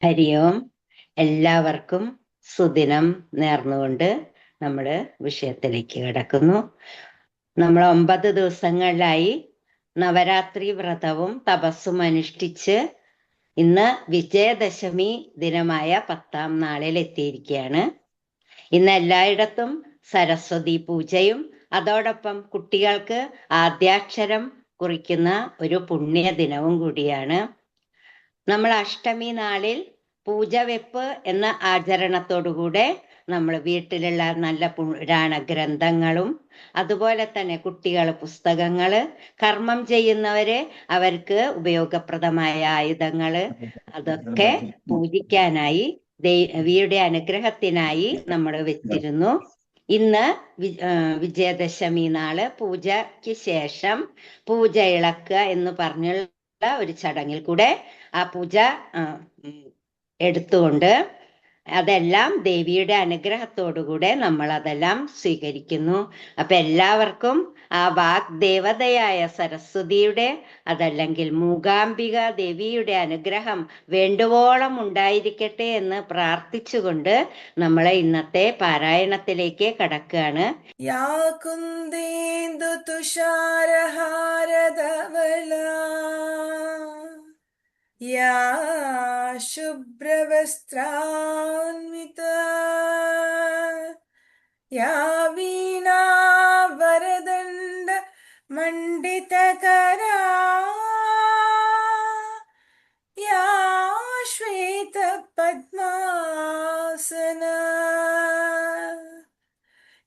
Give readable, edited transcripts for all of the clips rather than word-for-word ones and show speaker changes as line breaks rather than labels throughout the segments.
ഹരി ഓം. എല്ലാവർക്കും സുദിനം നേർന്നുകൊണ്ട് നമ്മൾ വിഷയത്തിലേക്ക് കിടക്കുന്നു. നമ്മൾ 9 ദിവസങ്ങളിലായി നവരാത്രി വ്രതവും തപസ്സും അനുഷ്ഠിച്ച് ഇന്ന് വിജയദശമി ദിനമായ 10ാം നാളിൽ എത്തിയിരിക്കുകയാണ്. ഇന്ന് എല്ലായിടത്തും സരസ്വതി പൂജയും അതോടൊപ്പം കുട്ടികൾക്ക് ആദ്യാക്ഷരം കുറിക്കുന്ന ഒരു പുണ്യ ദിനവും കൂടിയാണ്. നമ്മൾ അഷ്ടമി നാളിൽ പൂജ വെപ്പ് എന്ന ആചരണത്തോടുകൂടെ നമ്മൾ വീട്ടിലുള്ള നല്ല പുരാണ ഗ്രന്ഥങ്ങളും അതുപോലെ തന്നെ കുട്ടികൾ പുസ്തകങ്ങള്, കർമ്മം ചെയ്യുന്നവര് അവർക്ക് ഉപയോഗപ്രദമായ ആയുധങ്ങള് അതൊക്കെ പൂജിക്കാനായി ദേവിയുടെ അനുഗ്രഹത്തിനായി നമ്മൾ വെച്ചിരുന്നു. ഇന്ന് വിജയദശമി നാള് പൂജയ്ക്ക് ശേഷം പൂജ ഇളക്കുക എന്ന് പറഞ്ഞുള്ള ഒരു ചടങ്ങിൽ കൂടെ ആ പൂജ എടുത്തുകൊണ്ട് അതെല്ലാം ദേവിയുടെ അനുഗ്രഹത്തോടുകൂടെ നമ്മൾ അതെല്ലാം സ്വീകരിക്കുന്നു. അപ്പൊ എല്ലാവർക്കും ആ വാഗ്ദേവതയായ സരസ്വതിയുടെ അതല്ലെങ്കിൽ മൂകാംബിക ദേവിയുടെ അനുഗ്രഹം വേണ്ടുവോളം ഉണ്ടായിരിക്കട്ടെ എന്ന് പ്രാർത്ഥിച്ചുകൊണ്ട് നമ്മളെ ഇന്നത്തെ പാരായണത്തിലേക്ക് കടക്കുകയാണ്.
യാ കുന്ദേന്ദു തുഷാരഹാരധവള യാ ശുഭ്രവസ്ത്രാന്വിത യാ വീണാവരദണ്ഡ മണ്ഡിതകരാ യാ ശ്വേതപദ്മാസന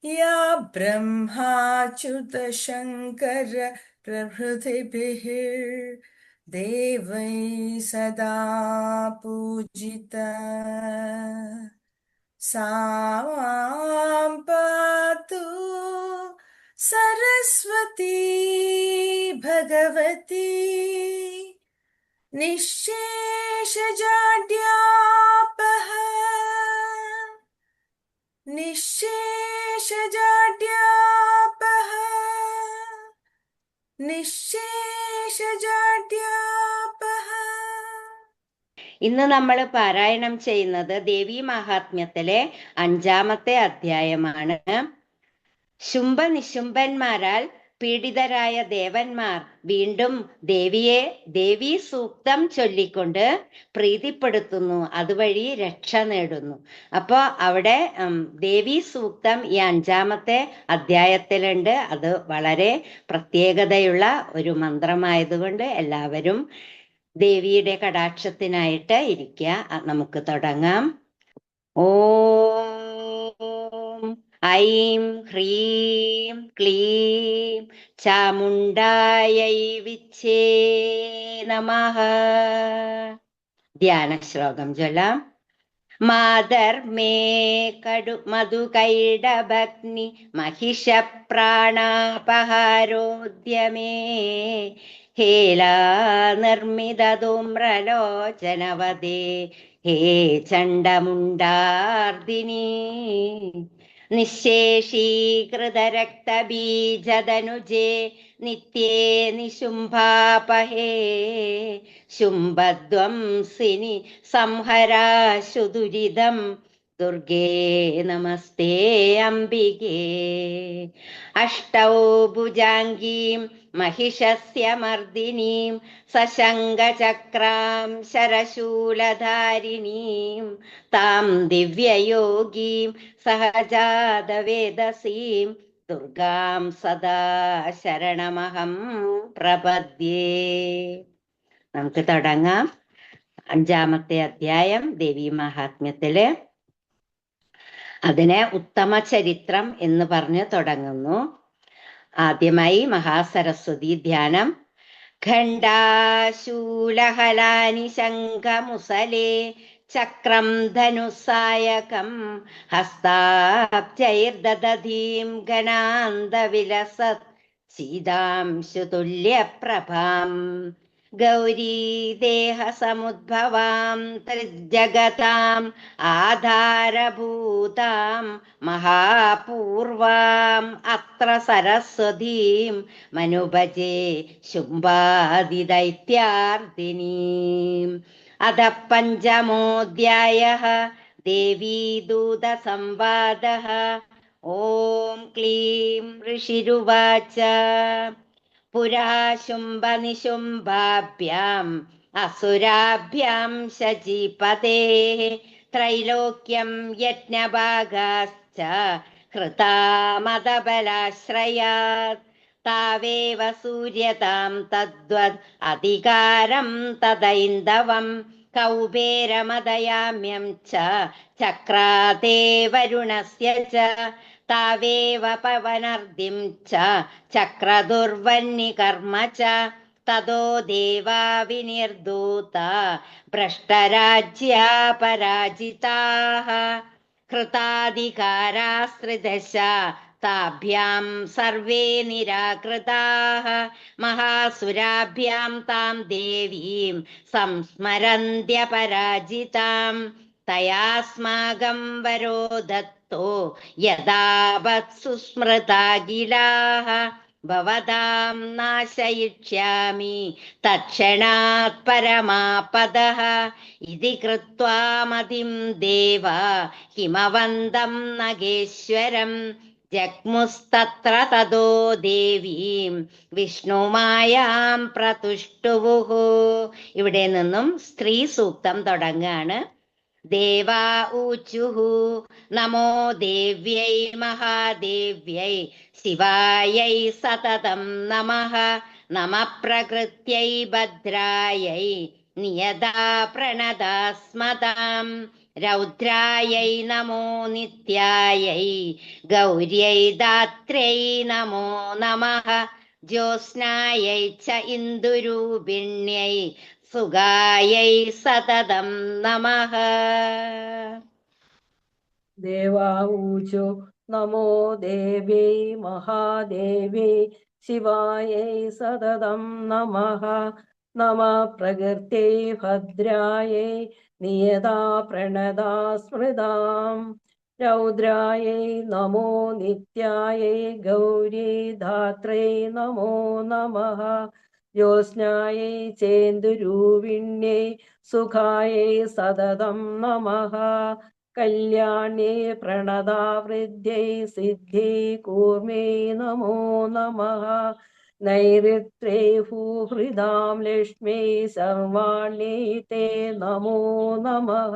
या ब्रह्माच्युतशङ्कर प्रभृतिभिः देवैः सदा पूजिता सा मां पातु सरस्वती भगवती निःशेषजाड्यापः निःशेषजाड्यापः നിശേഷജാഡ്യാപഹ.
ഇന്ന് നമ്മൾ പാരായണം ചെയ്യുന്നത് ദേവീ മഹാത്മ്യത്തിലെ 5ാമത്തെ അധ്യായമാണ്. ശുംഭ നിശുംഭന്മാരാൽ പീഡിതരായ ദേവന്മാർ വീണ്ടും ദേവീ സൂക്തം ചൊല്ലിക്കൊണ്ട് പ്രീതിപ്പെടുത്തുന്നു, അതുവഴി രക്ഷ നേടുന്നു. അപ്പോ അവിടെ ദേവീ സൂക്തം ഈ 5ാമത്തെ അധ്യായത്തിലുണ്ട്. അത് വളരെ പ്രത്യേകതയുള്ള ഒരു മന്ത്രമായതുകൊണ്ട് എല്ലാവരും ദേവിയുടെ കടാക്ഷത്തിനായിട്ട് ഇരിക്കുക. നമുക്ക് തുടങ്ങാം. ഓം ഐം ഹ്രീം ക്ലീം ചാമുണ്ഡായൈ വിച്ഛേ നമഃ. ധ്യാന ശ്ലോകം ചൊല്ലാം. മാതർമേ മധുകൈടഭഗ്നി महिष പ്രാണാപഹാരോദ്യമേ ഹേലാ നിർമ്മിതധൂമ്രലോചനവദേ ഹേ ചണ്ഡമുണ്ടാർദിനി നിശേഷീകൃതരക്തബീജതനുജേ നിത്യേ നിശുംഭാപഹേ ശുംഭധ്വംസിനി സംഹരാശു ദുരിതം ദുർഗേ നമസ്തേ അംബികേ. അഷ്ടൗ ഭുജാംഗീം महिषस्य मर्दिनीं सशङ्गचक्रां शरशूलधारिणीं तां दिव्ययोगीं सहजातवेदसीं दुर्गां सदा शरणमहं प्रपद्ये. നമുക്ക് തുടങ്ങാം. 5ാമത്തെ അധ്യായം ദേവീ മഹാത്മ്യത്തില് അതിനെ ഉത്തമ ചരിത്രം എന്ന് പറഞ്ഞ് തുടങ്ങുന്നു. ആദ്യമായി മഹാസരസ്വതി ധ്യാനം. ഖണ്ഡാശൂലഹലാനി ശംഖമുസലേ ചക്രം ധനുസായകം ഹസ്താബ്ജൈർദധീം ഘനാന്തവിലസത് സീതാംശുതുല്യപ്രഭാം ഗൗരീദേഹസമുദ്ഭവാം ത്രിജഗതാം ആധാരഭൂതാം മഹാപൂർവാം അത്ര സരസ്വതീം മനുഭജേ ശുംഭാദിദൈത്യാർദിനീം. अतः पञ्चमोऽध्यायः देवीदूतसंवादः। ॐ क्लीं ऋषिरुवाच पुरा शुम्भनिशुम्भाभ्याम् असुराभ्यां शचीपतेः त्रैलोक्यं यज्ञभागाश्च कृता मदबलाश्रयात् तावेव सूर्यतां तद्वद् अधिकारं तदैन्दवं कौबेरमदयाम्यं च चक्राते वरुणस्य च तावेव पवनर्दिं च चक्रदुर्वह्निकर्म च ततो देवा विनिर्दूता भ्रष्टराज्या पराजिताः कृताधिकारास्त्रिदश ताभ्यां सर्वे निराकृताः महासुराभ्यां तां देवीं संस्मरन्त्यपराजितां तयास्माकं वरो दत्तो यदावत् सुस्मृता गिलाः भवतां नाशयिष्यामि तत्क्षणात् परमापदः इति कृत्वा मतिं देवा हिमवन्तं नगेश्वरं जग्मुस्तत्र ततो देवीം വിഷ്ണുമായാം പ്രതുഷ്ടുവുഃ. ഇവിടെ നിന്നും സ്ത്രീ സൂക്തം തുടങ്ങാണ്. ദേവാ ഊചുഃ നമോ ദേവ്യൈ മഹാദേവ്യൈ ശിവായൈ സതതം നമഃ നമഃ പ്രകൃത്यै ഭദ്രാयै നിയതാ പ്രണതാസ്മതാം രൗദ്രാयै നമോ നിത്യാयै ഗൗര്यै ധാത്ര്यै നമോ നമഃ ജ്യോത്സ്നാयै ച ഇന്ദുരൂപിണ്यै സുഗാयै സതതം നമഃ.
ദേവാഊചു നമോ ദേവ്യൈ മഹാദേവ്യൈ ശിവായൈ സതതം നമഃ നമഃ പ്രകൃത്यै ഭദ്രായൈ നിയതാ പ്രണതാ സ്മൃതാം രൗദ്രായൈ നമോ നിത്യായൈ ഗൗര്यै ധാത്രൈ നമോ നമഃ ജ്യോത്സ്നായൈ ചേന്ദുരൂപിണ്यै സുഖായൈ സതതം നമഃ കല്യാണ്യേ പ്രണതാവൃദ്ധ്യൈ സിദ്ധ്യൈ കൂർമേ നമോ നമഃ നൈഋത്രേ ഭൂഹൃദാം ലക്ഷ്മ്യൈ സർവാണ്യൈ തേ നമോ നമഃ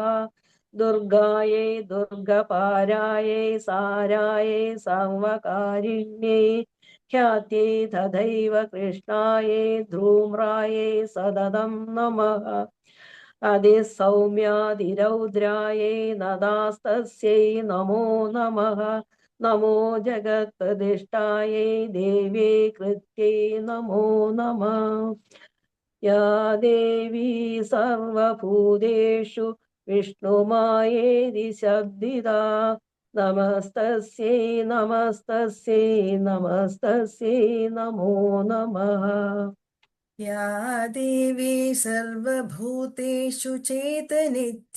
ദുർഗായൈ ദുർഗപാരായൈ സാരായൈ സർവകാരിണ്യൈ ഖ്യാത്यै തഥൈവ കൃഷ്ണായൈ ധൂമ്രായൈ സതതം നമഃ അതിസൗമ്യാതിരൗദ്രായൈ നദാസ്തസ്यै നമോ നമഃ നമോ ജഗത്പ്രതിഷ്ഠായൈ ദേവ്യൈ കൃത്यै നമോ നമഃ യാ ദേവീ സർവഭൂതേഷു വിഷ്ണുമായേതി ശബ്ദിതാ നമസ്തസ്यै നമസ്തസ്यै നമസ്തസ്यै നമോ നമഃ
या देवी सर्वभूतेषु चेतनित्यभिधीयते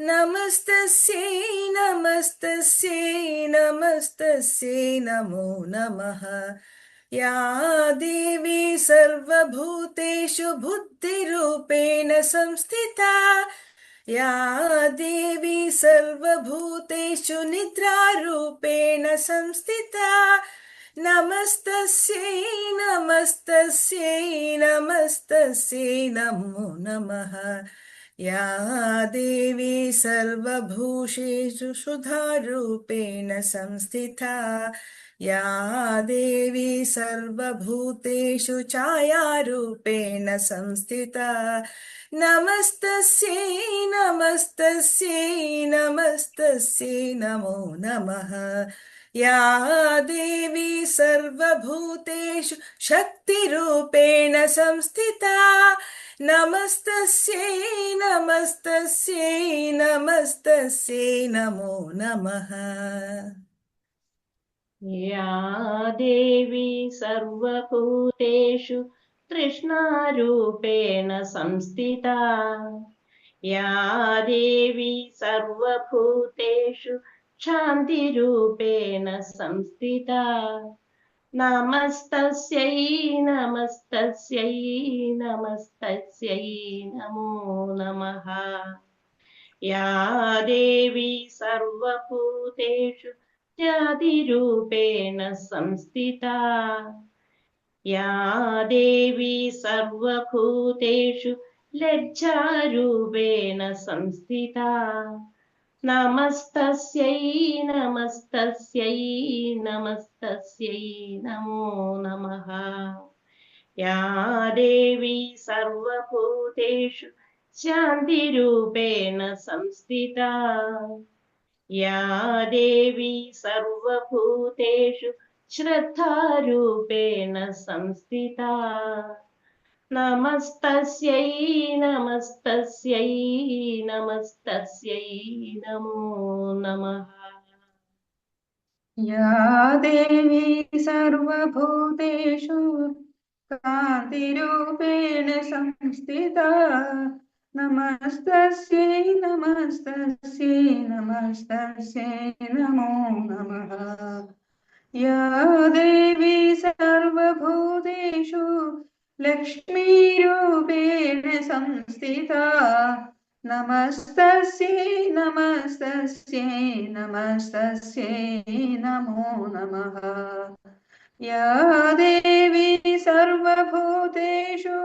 नमस्तस्यै नमस्तस्यै नमस्तस्यै नमो नमः या देवी सर्वभूतेषु बुद्धिरूपेण संस्थिता या देवी सर्वभूतेषु निद्रारूपेण संस्थिता नमस्तस्यै नमस्तस्यै नमस्तस्यै नमो नमः या देवी सर्वभूषेषु सुधारूपेण संस्थिता या देवी सर्वभूतेषु छायारूपेण संस्थिता नमस्तस्यै नमस्तस्यै नमस्तस्यै नमो नमः या देवी सर्वभूतेषु शक्तिरूपेण संस्थिता नमस्तस्यै नमस्तस्यै नमस्तस्यै नमो नमः
या देवी सर्वभूतेषु तृष्णारूपेण संस्थिता या देवी सर्वभूतेषु शान्तिरूपेण संस्थिता നമസ്തസ്യൈ നമസ്തസ്യൈ നമസ്തസ്യൈ നമോ നമഃ. യാ ദേവി സർവഭൂതേഷു ജാതിരൂപേണ സംസ്ഥിതാ. യാ ദേവി സർവഭൂതേഷു ലജ്ജാരൂപേണ സംസ്ഥിതാ. നമസ്തസ്യൈ നമസ്തസ്യൈ നമസ്തസ്യൈ നമോ നമഃ. യാ ദേവി സർവഭൂതേഷു ശാന്തിരൂപേണ സംസ്ഥിതാ. യാ ദേവി സർവഭൂതേഷു ശ്രദ്ധാരൂപേണ സംസ്ഥിതാ. നമസ്തസ്യൈ നമസ്തസ്യൈ നമസ്തസ്യൈ നമോ നമഃ.
या देवी सर्वभूतेषु कान्तिरूपेण संस्थिता नमस्तस्यै नमस्तस्यै नमस्तस्यै नमो नमः. या देवी सर्वभूतेषु लक्ष्मीरूपेण संस्थिता नमस्तस्यै नमस्तस्यै नमस्तस्यै नमो नमः. या देवी सर्वभूतेषु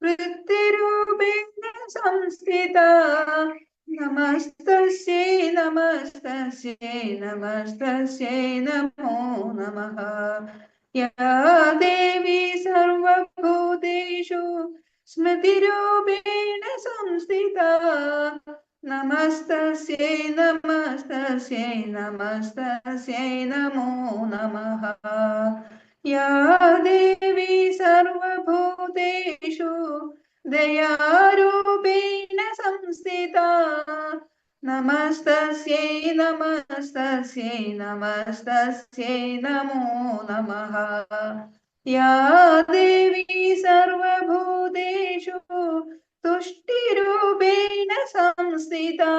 वृत्तिरूपेण संस्थिता नमस्तस्यै नमस्तस्यै नमस्तस्यै नमो नमः. या देवी सर्वभूतेषु स्मृतिरूपेण संस्थिता नमस्तस्यै नमस्तस्यै नमस्तस्यै नमो नमः. या देवी सर्वभूतेषु दयारूपेण संस्थिता नमस्तस्यै नमस्तस्यै नमस्तस्यै नमो नमः. या देवी सर्वभूतेषु तुष्टिरूपेण संस्थिता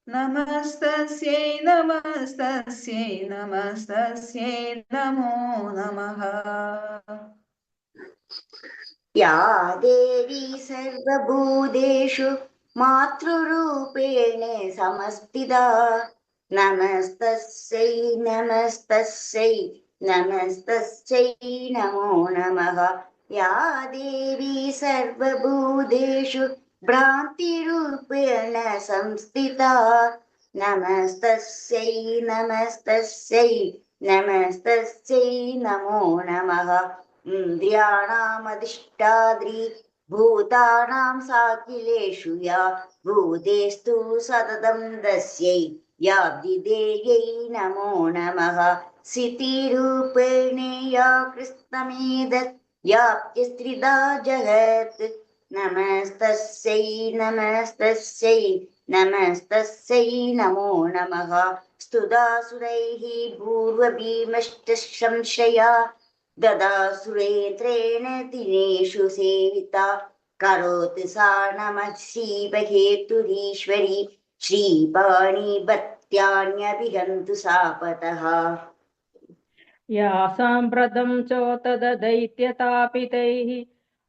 नमस्तस्यै नमस्तस्यै नमस्तस्यै नमो नमः.
या देवी सर्वभूतेषु मातृरूपेण समस्थिता नमस्तस्यै नमस्तस्यै नमस्तस्यै नमो नमः. या देवी सर्वभूतेषु भ्रान्तिरूपेण संस्थिता नमस्तस्यै नमस्तस्यै नमस्तस्यै नमो नमः. इन्द्रियाणामधिष्ठात्री भूतानां साखिलेषु या भूतेस्तु सततं तस्यै या विधेयै नमो नमः. स्थितिरूपेण या कृष्णमेतत् याप्यस्त्रिधा जगत् नमस्तस्यै नमस्तस्यै नमस्तस्यै नमो नमः. स्तुतासुरैः पूर्वभीमश्च संशया गदासुरेन्द्रेण दिनेषु सेविता करोति सा नमः श्रीबहेतुरीश्वरी श्रीपाणिभत्यान्यभिहन्तु सापतः.
या साम्प्रतं चोतददैत्यतापितैः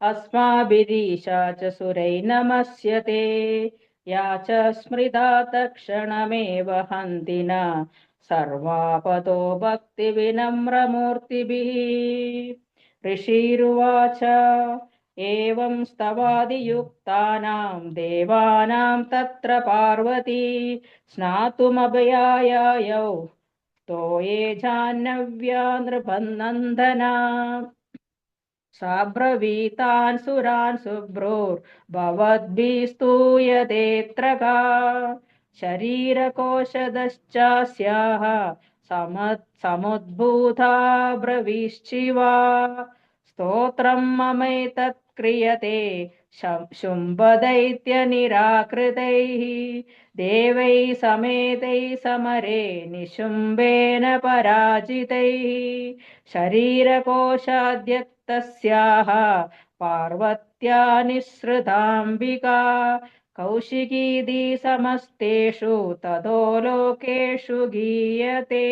अस्माभिरीशा च सुरैः नमस्यते. या च स्मृता तत्क्षणमेव हन्ति न सर्वापतो भक्तिविनम्रमूर्तिभिः. ऋषिरुवाच एवं स्तवादियुक्तानां देवानां तत्र पार्वती स्नातुमभयायौ तो ये जाह्नव्या नृपन्नन्दना. साब्रवीतान् सुरान् शुभ्रोर्भवद्भिस्तूयतेऽत्र का शरीरकोशदश्चास्याः समुद्भूता ब्रवीश्चिवा. स्तोत्रं ममैतत् क्रियते शुम्भदैत्यनिराकृतैः देवैः समेतैः समरे निशुम्भेन पराजितैः. शरीरकोशाद्यक्तस्याः पार्वत्या निःसृताम्बिका कौशिकीदी समस्तेषु ततो लोकेषु गीयते.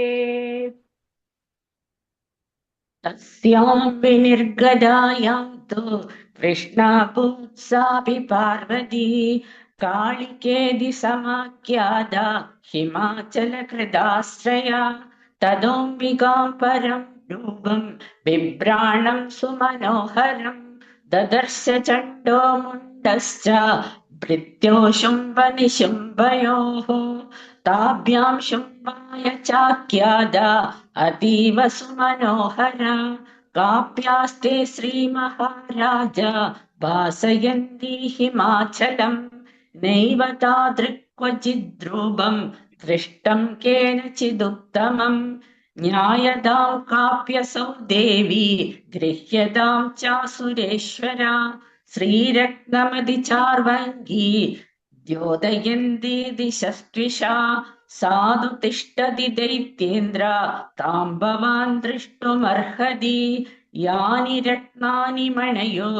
तस्यां विनिर्गदायां तु कृष्णाभूत्सापि पार्वती कालिकेदि समाख्याता हिमाचलकृदाश्रया तदोऽम्बिकां परं रूपं बिभ्राणं सुमनोहरं ददर्श चण्डो मुण्डश्च भृत्यो शुम्भनिशुम्भयोः ताभ्यां शुम्भाय चाख्याता अतीव सुमनोहरा काप्यास्ते श्रीमहाराज भासयन्ती हिमाचलम् नैव तादृक्क्वचिद्रूपं दृष्टं केनचिदुत्तमम् न्यायदां काप्यसौ देवी गृह्यतां चासुरेश्वरा श्रीरत्नमदिचार्वङ्गी द्योतयन्ती दिशस्त्विषा साधु तिष्ठति दैत्येन्द्र तां भवान् द्रष्टुमर्हति यानि रत्नानि मणयो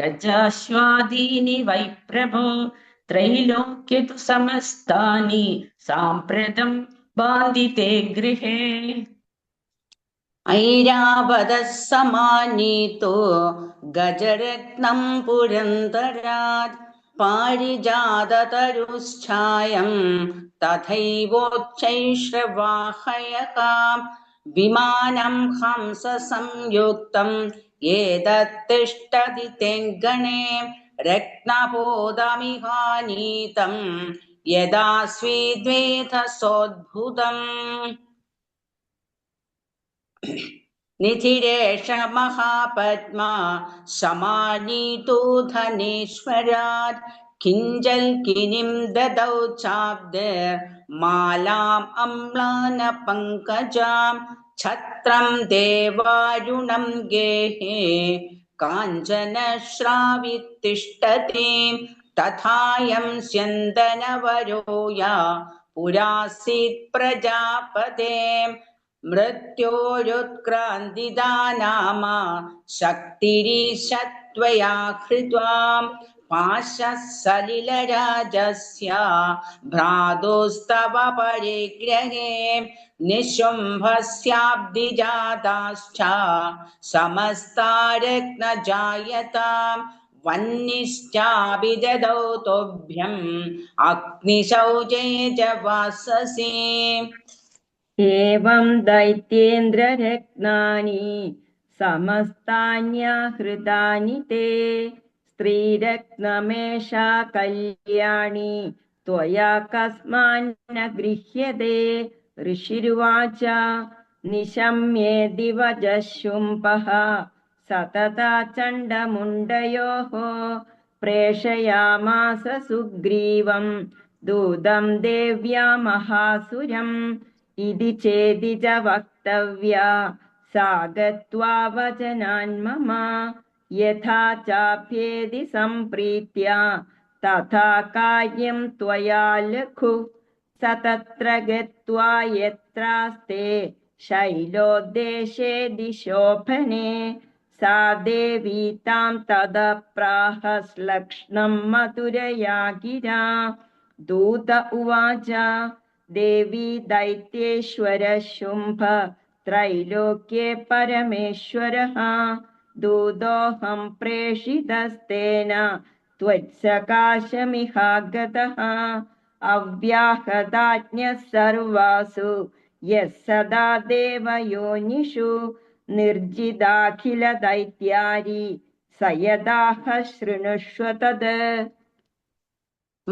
गजाश्वादीनि वै प्रभो त्रैलोक्य तु समस्तानि साम्प्रतं बान्धिते गृहे
ऐरावतः समानीतो गजरत्नं पुरन्दरात् पारिजाततरुश्छायं तथैवोच्चैश्रवाहयः विमानं हंससंयुक्तं एतत्तिष्ठति तेङ्गणे रत्नपोदमिहानीतं यदा स्वीद्वेधसोद्भुतम् निधिरेष महापद्मा समानीतो धनेश्वरात् किञ्जल्किनीं ददौ चाब्दमालाम् अम्लानपङ्कजां छत्रं देवारुणं गेहे काञ्चनश्रावितिष्ठति तथायं स्यन्दनवरोया पुरासीत् प्रजापते मृत्योरुत्क्रान्तिदा नाम शक्तिरीशत्वया हृत्वां पाशः सलिलराजस्य भ्रातुस्तव परिग्रहे निशुम्भस्याब्धिजाताश्च समस्ता रत्नजायतां वह्निश्चाभिददौ तोभ्यम् अग्निशौचे च वाससि
एवं दैत्येन्द्ररत्नानि समस्तान्याहृतानि ते स्त्रीरत्नमेषा कल्याणी त्वया कस्मान्न गृह्यते ऋषिरुवाच निशम्ये दिवजः शुम्भः सतता चण्डमुण्डयोः प्रेषयामास सुग्रीवं दूतं देव्या महासुरम् इति चेति च वक्तव्या सा गत्वा वचनान् मम यथा चाप्येति सम्प्रीत्या तथा कार्यं त्वया लघु स तत्र गत्वा यत्रास्ते शैलोद्देशे दिशोभने सा देवी तां तदा प्राहस्लक्ष्णं मधुरया गिरा दूत उवाच देवी दैत्येश्वर शुम्भ त्रैलोक्ये परमेश्वरः दूतोऽहं प्रेषितस्तेन त्वत्सकाशमिहागतः अव्याहताज्ञः सर्वासु यः सदा देवयोनिषु निर्जिताखिलदैत्यारी स यदाह शृणुष्व तद्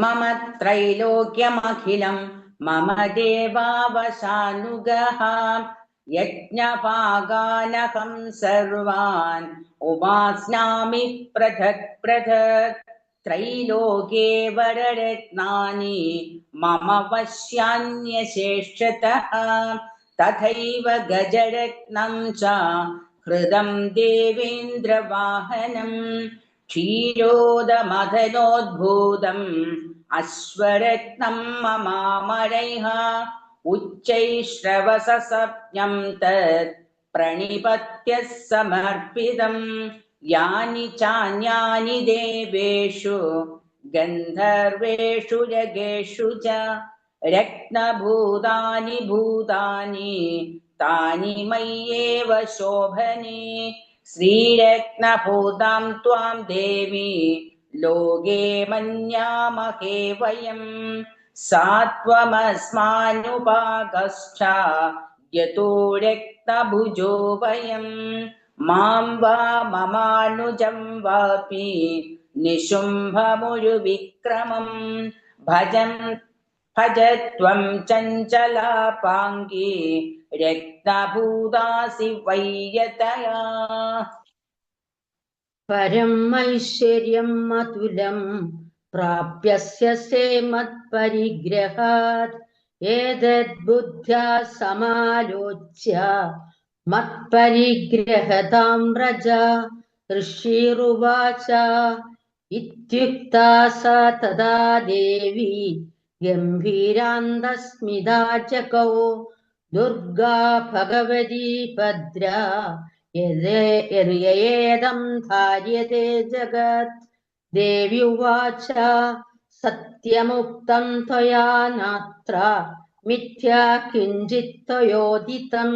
मम त्रैलोक्यमखिलं मम देवावशानुगः यज्ञपागानहं सर्वान् उपास्नामि पृथक् पृथक् त्रैलोके वररत्नानि मम वश्यान्यशेषतः तथैव गजरत्नं च हृदं देवेन्द्रवाहनम् क्षीरोदमथनोद्भूतम् अश्वरत्नं ममामरैः उच्चैश्रवससप्नं तत् प्रणिपत्य समर्पितं यानि चान्यानि देवेषु गन्धर्वेषु यगेषु च रत्नभूतानि भूतानि तानि मय्येव शोभने श्रीरत्नभूतां त्वां देवी लोके मन्यामहे वयम् सा त्वमस्मानुपागश्च यतो रक्तभुजो वयम् मां वा ममानुजं वापि निशुम्भमुरुविक्रमम् भज त्वं चञ्चलापाङ्गी रक्तभूतासि वैयतया
परम् ऐश्वर्यम् अतुलम् प्राप्यस्य सेमत्परिग्रहात् एतद्बुद्ध्या समालोच्य मत्परिग्रहतां व्रज ऋषिरुवाच इत्युक्ता सा तदा देवी गम्भीरान्दस्मिता जगौ दुर्गा भगवती भद्रा यदेदं धार्यते जगत् देवी उवाच सत्यमुक्तं त्वया नात्र मिथ्या किञ्चित् त्वयोदितं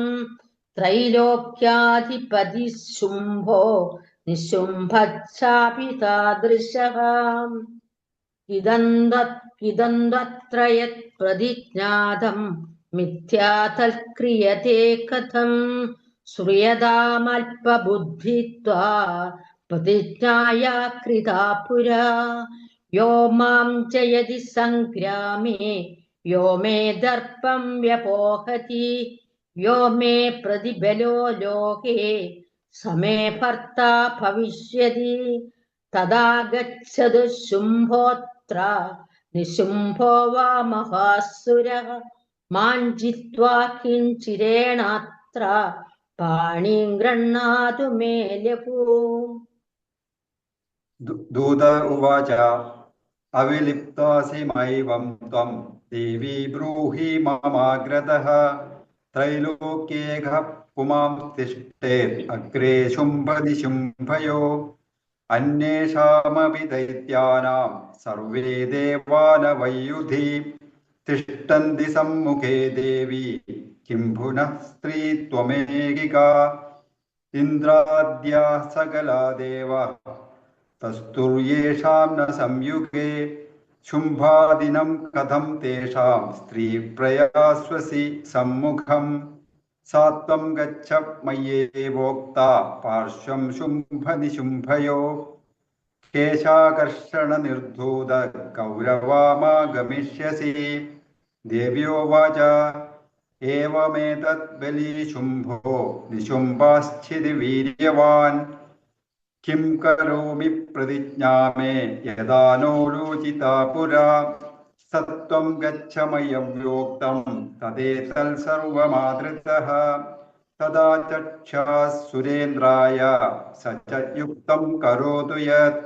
त्रैलोक्याधिपतिः शुम्भो निशुम्भश्चापि तादृशः इदं यत् प्रतिज्ञातं मिथ्या तत्क्रियते कथम् श्रूयतामल्पबुद्धित्वा प्रतिज्ञाया कृता पुरा यो मां जयति सङ्ग्रामे यो मे दर्पं व्यपोहति यो मे प्रतिबलो लोके समे भर्ता भविष्यति तदा गच्छतु शुम्भोऽत्र निशुम्भो वा महासुरः मां जित्वा किञ्चिरेणात्र पाणिं गृह्णातु मे लघु
दूत उवाच अविलिप्तासि मैवं त्वं देवी ब्रूहि ममाग्रतः त्रैलोक्येघ पुमां तिष्ठेत् अग्रे शुम्भनिशुम्भयो अन्येषामपि दैत्यानां सर्वे देवानवैयुधि तिष्ठन्ति सम्मुखे देवी किं पुनः स्त्री त्वमेकिका इन्द्राद्या सकला देवा तस्तुर्येषां न संयुगे शुम्भादिनं कथं तेषां स्त्रीप्रयास्वसि सम्मुखम् सा त्वं गच्छ मय्येवोक्ता पार्श्वं शुम्भनिशुम्भयो केशाकर्षणनिर्धूत गौरवामागमिष्यसि देव्योवाच एवमेतत् बलीशुम्भो निशुम्भाश्चिदिवीर्यवान् किं करोमि प्रतिज्ञा मे यदा नोलोचिता पुरा सत्वं गच्छ मय्यव्योक्तं तदेतत्सर्वमादृतः तदा चक्षाः सुरेन्द्राय स च युक्तं करोतु यत्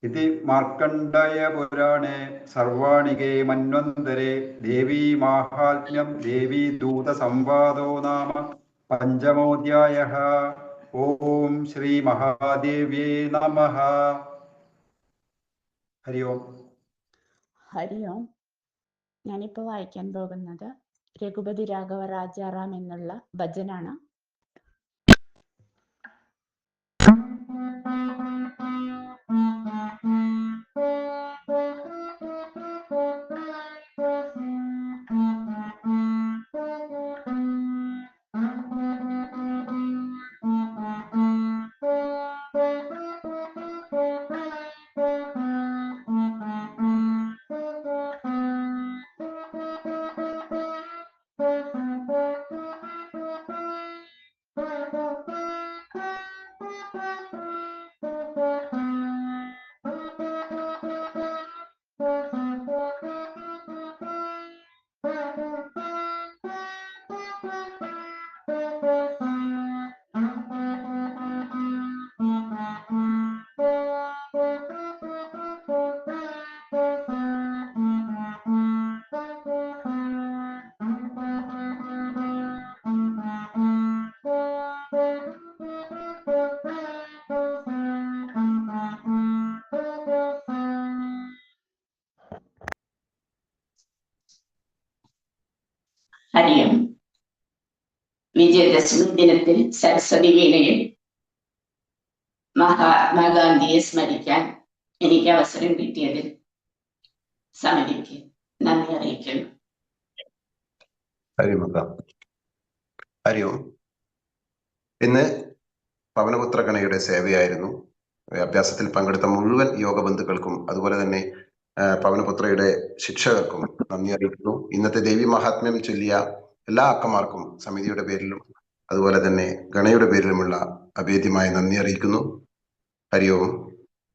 इति मार्कण्डेयपुराणे सर्वाणिके मन्वन्तरे देवी माहात्म्यं देवी दूतसंवादो नाम पञ्चमोऽध्यायः। ഓം ശ്രീ മഹാദേവ്യേ നമഃ. ഹരി ഓം.
ഹരി ഓം. ഞാനിപ്പോൾ വായിക്കാൻ പോകുന്നത് രഘുപതി രാഘവ രാജാറാം എന്നുള്ള ഭജനാണ്.
ഹരി ഓം. വിജയദശമി ദിനത്തിൽ സരസ്വതി വീണയിൽ മഹാത്മാഗാന്ധിയെ സ്മരിക്കാൻ എനിക്ക് അവസരം കിട്ടിയതിൽ സമിതിക്ക് നന്ദി അറിയിക്കുന്നു.
ഹരി ഓം. ഇന്ന് പവനപുത്ര ഗണയുടെ സേവയായിരുന്നു. അഭ്യാസത്തിൽ പങ്കെടുത്ത മുഴുവൻ യോഗ ബന്ധുക്കൾക്കും അതുപോലെ തന്നെ പവനപുത്രയുടെ ശിക്ഷകർക്കും നന്ദി അറിയിക്കുന്നു. ഇന്നത്തെ ദേവി മഹാത്മ്യം ചൊല്ലിയ എല്ലാ അക്കമാർക്കും സമിതിയുടെ പേരിലും അതുപോലെ തന്നെ ഗണയുടെ പേരിലുമുള്ള അഭേദ്യമായ നന്ദി അറിയിക്കുന്നു. ഹരി ഓം.